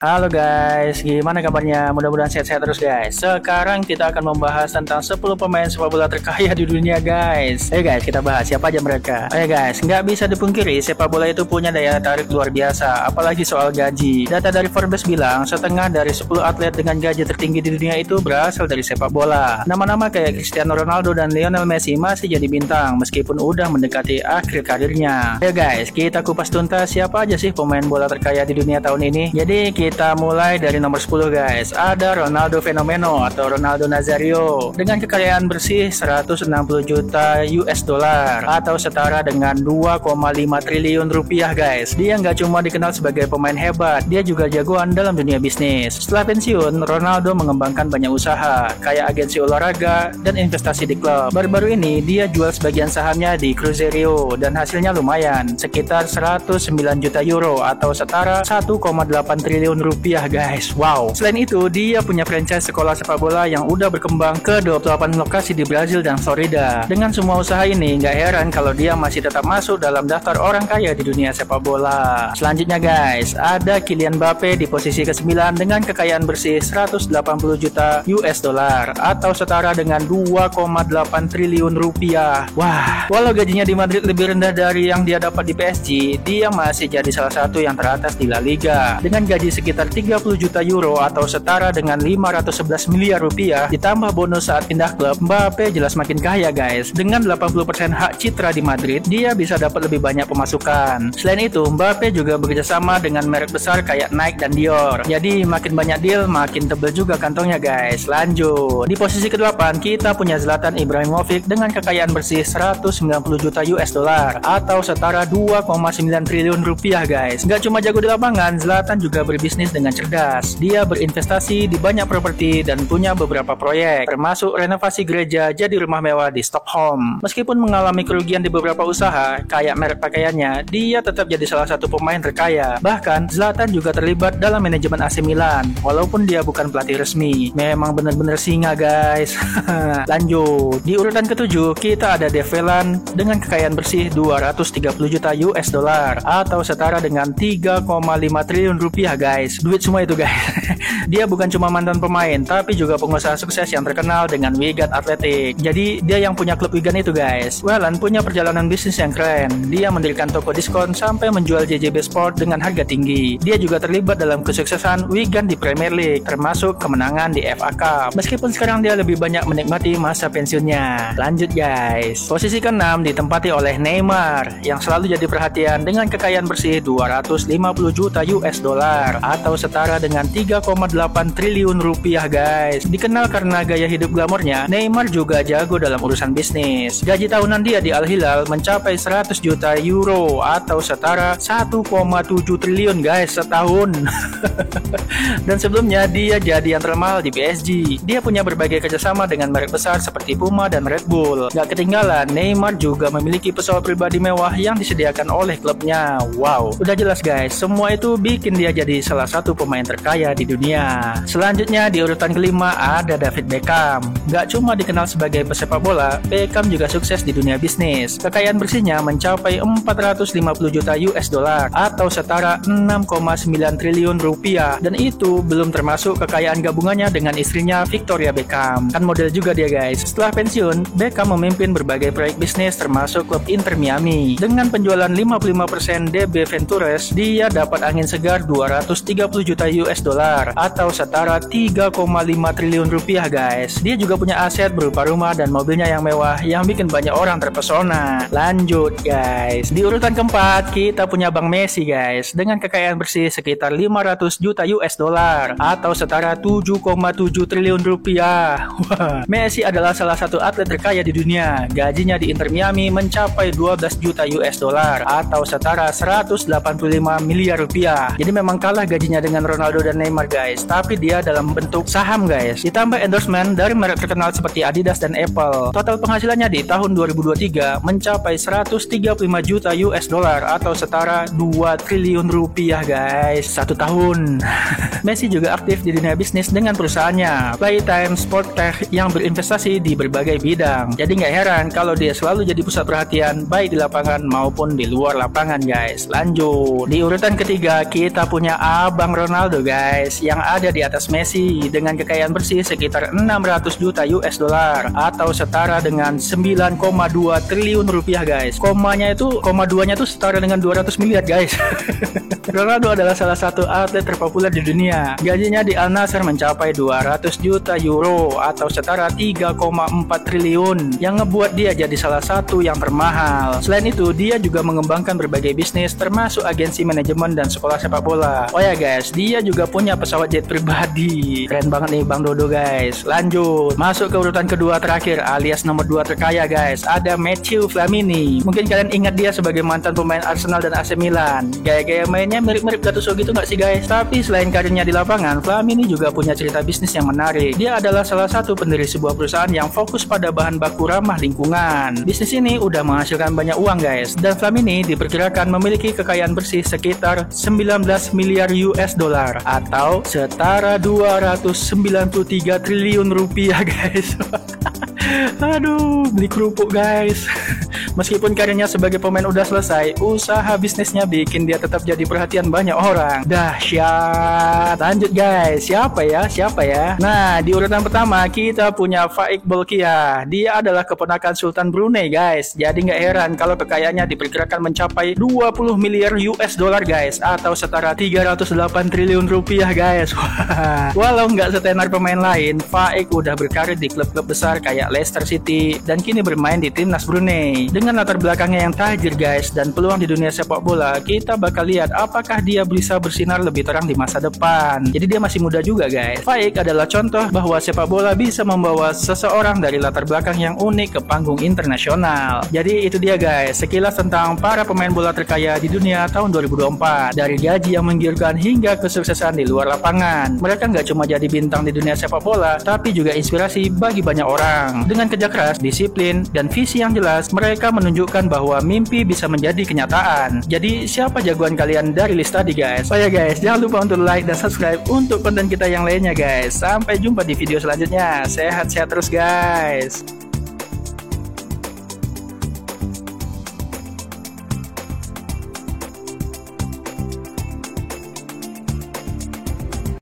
Halo guys, gimana kabarnya? Mudah-mudahan sehat-sehat terus guys. Sekarang kita akan membahas tentang 10 pemain sepak bola terkaya di dunia guys. Ayo guys, kita bahas siapa aja mereka. Ayo guys, nggak bisa dipungkiri sepak bola itu punya daya tarik luar biasa, apalagi soal gaji. Data dari Forbes bilang, setengah dari 10 atlet dengan gaji tertinggi di dunia itu berasal dari sepak bola. Nama-nama kayak Cristiano Ronaldo dan Lionel Messi masih jadi bintang meskipun udah mendekati akhir karirnya. Ayo guys, kita kupas tuntas siapa aja sih pemain bola terkaya di dunia tahun ini. Jadi kita mulai dari nomor 10 guys. Ada Ronaldo Fenomeno atau Ronaldo Nazario dengan kekayaan bersih 160 juta US dollar atau setara dengan 2,5 triliun rupiah guys. Dia nggak cuma dikenal sebagai pemain hebat, dia juga jagoan dalam dunia bisnis. Setelah pensiun, Ronaldo mengembangkan banyak usaha kayak agensi olahraga dan investasi di klub. Baru-baru ini dia jual sebagian sahamnya di Cruzeiro dan hasilnya lumayan, sekitar 109 juta euro atau setara 1,8 triliun rupiah guys. Wow. Selain itu, dia punya franchise sekolah sepak bola yang udah berkembang ke 28 lokasi di Brazil dan Florida. Dengan semua usaha ini, nggak heran kalau dia masih tetap masuk dalam daftar orang kaya di dunia sepak bola. Selanjutnya guys, ada Kylian Mbappe di posisi ke-9 dengan kekayaan bersih 180 juta US dollar atau setara dengan 2,8 triliun rupiah. Wah, walau gajinya di Madrid lebih rendah dari yang dia dapat di PSG, dia masih jadi salah satu yang teratas di La Liga. Dengan gaji sekitar 30 juta euro atau setara dengan 511 miliar rupiah ditambah bonus saat pindah klub, Mbappe jelas makin kaya guys. Dengan 80% hak citra di Madrid, dia bisa dapat lebih banyak pemasukan. Selain itu, Mbappe juga bekerjasama dengan merek besar kayak Nike dan Dior. Jadi makin banyak deal, makin tebel juga kantongnya guys. Lanjut. Di posisi ke-8 kita punya Zlatan Ibrahimovic dengan kekayaan bersih 190 juta US dollar atau setara 2,9 triliun rupiah guys. Gak cuma jago di lapangan, Zlatan juga berbisnis dengan cerdas. Dia berinvestasi di banyak properti dan punya beberapa proyek, termasuk renovasi gereja jadi rumah mewah di Stockholm. Meskipun mengalami kerugian di beberapa usaha, kayak merek pakaiannya, dia tetap jadi salah satu pemain terkaya. Bahkan, Zlatan juga terlibat dalam manajemen AC Milan, walaupun dia bukan pelatih resmi. Memang bener-bener singa guys. Lanjut. Di urutan ke-7, kita ada Develan dengan kekayaan bersih 230 juta US dollar atau setara dengan 3,5 triliun rupiah guys. Duit semua itu guys. Dia bukan cuma mantan pemain, tapi juga pengusaha sukses yang terkenal dengan Wigan Athletic. Jadi dia yang punya klub Wigan itu guys. Welan punya perjalanan bisnis yang keren. Dia mendirikan toko diskon sampai menjual JJB Sport dengan harga tinggi. Dia juga terlibat dalam kesuksesan Wigan di Premier League, termasuk kemenangan di FA Cup. Meskipun sekarang dia lebih banyak menikmati masa pensiunnya. Lanjut guys. Posisi ke-6 ditempati oleh Neymar yang selalu jadi perhatian dengan kekayaan bersih 250 juta US dollar atau setara dengan 3,8 triliun rupiah guys. Dikenal karena gaya hidup glamornya, Neymar juga jago dalam urusan bisnis. Gaji tahunan dia di Al Hilal mencapai 100 juta euro atau setara 1,7 triliun guys setahun. Dan sebelumnya dia jadi yang termahal di PSG. Dia punya berbagai kerjasama dengan merek besar seperti Puma dan Red Bull. Gak ketinggalan, Neymar juga memiliki pesawat pribadi mewah yang disediakan oleh klubnya. Wow, udah jelas guys, semua itu bikin dia jadi salah satu pemain terkaya di dunia. Selanjutnya di urutan kelima ada David Beckham. Gak cuma dikenal sebagai pesepak bola, Beckham juga sukses di dunia bisnis. Kekayaan bersihnya mencapai 450 juta US dollar atau setara 6,9 triliun rupiah. Dan itu belum termasuk kekayaan gabungannya dengan istrinya Victoria Beckham. Kan model juga dia guys. Setelah pensiun, Beckham memimpin berbagai proyek bisnis termasuk klub Inter Miami. Dengan penjualan 55% DB Ventures, dia dapat angin segar 230 juta US dollar atau setara 3,5 triliun rupiah guys. Dia juga punya aset berupa rumah dan mobilnya yang mewah yang bikin banyak orang terpesona. Lanjut guys. Di urutan keempat kita punya Bang Messi guys dengan kekayaan bersih sekitar 500 juta US dollar atau setara 7,7 triliun rupiah. Wah, Messi adalah salah satu atlet terkaya di dunia. Gajinya di Inter Miami mencapai 12 juta US dollar atau setara 185 miliar rupiah. Jadi memang kalah gajinya dengan Ronaldo dan Neymar guys. guys, tapi dia dalam bentuk saham guys. Ditambah endorsement dari merek terkenal seperti Adidas dan Apple. Total penghasilannya di tahun 2023 mencapai 135 juta US dollar atau setara 2 triliun rupiah guys, satu tahun. Messi juga aktif di dunia bisnis dengan perusahaannya Playtime Sport Tech yang berinvestasi di berbagai bidang. Jadi nggak heran kalau dia selalu jadi pusat perhatian baik di lapangan maupun di luar lapangan guys. Lanjut, di urutan ketiga kita punya Abang Ronaldo guys, yang ada di atas Messi dengan kekayaan bersih sekitar 600 juta US dollar atau setara dengan 9,2 triliun rupiah guys. Komanya itu, koma 2-nya itu setara dengan 200 miliar guys. Ronaldo adalah salah satu atlet terpopuler di dunia. Gajinya di Al Nassr mencapai 200 juta euro atau setara 3,4 triliun yang ngebuat dia jadi salah satu yang termahal. Selain itu, dia juga mengembangkan berbagai bisnis termasuk agensi manajemen dan sekolah sepak bola. Oh ya guys, dia juga punya pesawat jet pribadi. Keren banget nih Bang Dodo guys. Lanjut, masuk ke urutan kedua terakhir alias nomor 2 terkaya guys. Ada Matteo Flamini. Mungkin kalian ingat dia sebagai mantan pemain Arsenal dan AC Milan. Gaya-gaya mainnya mirip-mirip Gattuso gitu nggak sih guys? Tapi selain karirnya di lapangan, Flamini juga punya cerita bisnis yang menarik. Dia adalah salah satu pendiri sebuah perusahaan yang fokus pada bahan baku ramah lingkungan. Bisnis ini udah menghasilkan banyak uang guys, dan Flamini diperkirakan memiliki kekayaan bersih sekitar 19 miliar US dollar atau setara 293 triliun rupiah guys. Aduh, beli kerupuk guys. Meskipun karirnya sebagai pemain udah selesai, usaha bisnisnya bikin dia tetap jadi perhatian banyak orang. Dahsyat. Lanjut guys, siapa ya? Nah, di urutan pertama kita punya Faik Bolkiah. Dia adalah keponakan Sultan Brunei guys. Jadi nggak heran kalau kekayaannya diperkirakan mencapai 20 miliar US dollar guys, atau setara 308 triliun rupiah guys. Walau nggak setenar pemain lain, Faik udah berkarir di klub-klub besar kayak Leicester City dan kini bermain di timnas Brunei. Dengan latar belakangnya yang tajir guys dan peluang di dunia sepak bola, kita bakal lihat apakah dia bisa bersinar lebih terang di masa depan. Jadi dia masih muda juga guys. Faik adalah contoh bahwa sepak bola bisa membawa seseorang dari latar belakang yang unik ke panggung internasional. Jadi itu dia guys, sekilas tentang para pemain bola terkaya di dunia tahun 2024. Dari gaji yang menggiurkan hingga kesuksesan di luar lapangan. Mereka nggak cuma jadi bintang di dunia sepak bola, tapi juga inspirasi bagi banyak orang. Dengan kerja keras, disiplin, dan visi yang jelas, mereka menunjukkan bahwa mimpi bisa menjadi kenyataan. Jadi siapa jagoan kalian dari list tadi guys? Oh ya guys, jangan lupa untuk like dan subscribe untuk konten kita yang lainnya guys. Sampai jumpa di video selanjutnya. Sehat-sehat terus guys.